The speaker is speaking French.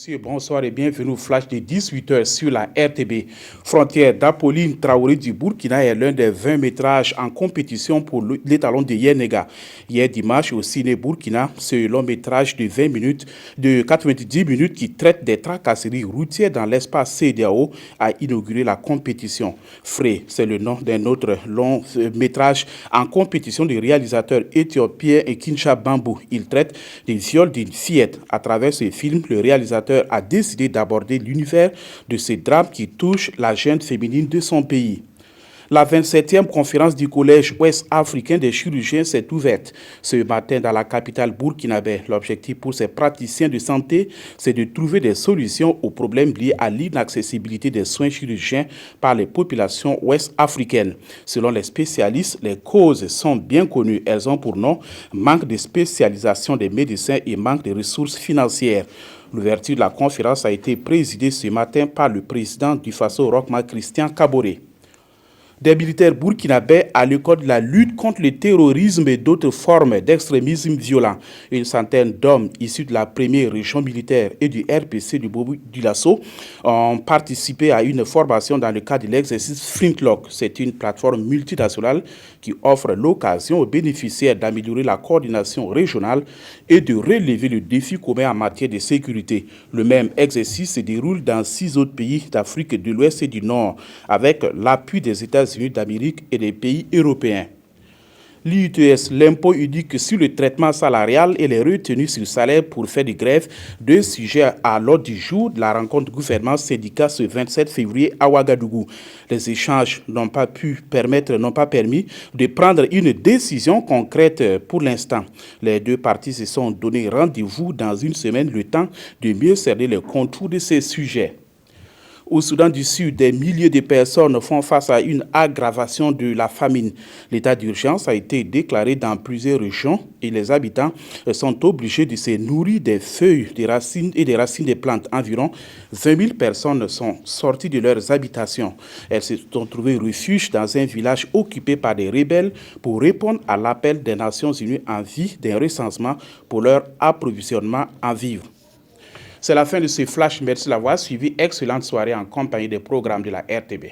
messieurs, bonsoir et bienvenue au flash de 18h sur la RTB. Frontière d'Apolline Traoré du Burkina est l'un des 20 métrages en compétition pour l'étalon de Yenega. Hier dimanche au Ciné Burkina, ce long métrage de 20 minutes, de 90 minutes qui traite des tracasseries routières dans l'espace CEDEAO a inauguré la compétition. Frey, c'est le nom d'un autre long métrage en compétition de réalisateurs éthiopiens et Kinshasa Bambou. Il traite des viols d'une fillette. À travers ce film, le réalisateur a décidé d'aborder l'univers de ce drame qui touche la jeune féminine de son pays. La 27e conférence du Collège ouest-africain des chirurgiens s'est ouverte ce matin dans la capitale burkinabé. L'objectif pour ces praticiens de santé, c'est de trouver des solutions aux problèmes liés à l'inaccessibilité des soins chirurgiens par les populations ouest-africaines. Selon les spécialistes, les causes sont bien connues. Elles ont pour nom manque de spécialisation des médecins et manque de ressources financières. L'ouverture de la conférence a été présidée ce matin par le président du Faso Rochma Christian Kaboré. Des militaires burkinabés à l'école de la lutte contre le terrorisme et d'autres formes d'extrémisme violent. Une centaine d'hommes issus de la première région militaire et du RPC du Bobo-Dioulasso ont participé à une formation dans le cadre de l'exercice Flintlock. C'est une plateforme multinationale qui offre l'occasion aux bénéficiaires d'améliorer la coordination régionale et de relever le défi commun en matière de sécurité. Le même exercice se déroule dans 6 autres pays d'Afrique de l'Ouest et du Nord avec l'appui des États-Unis d'Amérique et des pays européens. L'IUTS, l'impôt unique sur le traitement salarial et les retenues sur salaire pour faire des grèves, deux sujets à l'ordre du jour de la rencontre gouvernement-syndicat ce 27 février à Ouagadougou. Les échanges n'ont pas permis de prendre une décision concrète pour l'instant. Les deux parties se sont donné rendez-vous dans une semaine, le temps de mieux cerner les contours de ces sujets. Au Soudan du Sud, des milliers de personnes font face à une aggravation de la famine. L'état d'urgence a été déclaré dans plusieurs régions et les habitants sont obligés de se nourrir des feuilles, des racines et des racines des plantes. Environ 20 000 personnes sont sorties de leurs habitations. Elles se sont trouvées refuge dans un village occupé par des rebelles pour répondre à l'appel des Nations Unies en vue d'un recensement pour leur approvisionnement en vivres. C'est la fin de ce flash. Merci de l'avoir suivi. Excellente soirée en compagnie des programmes de la RTB.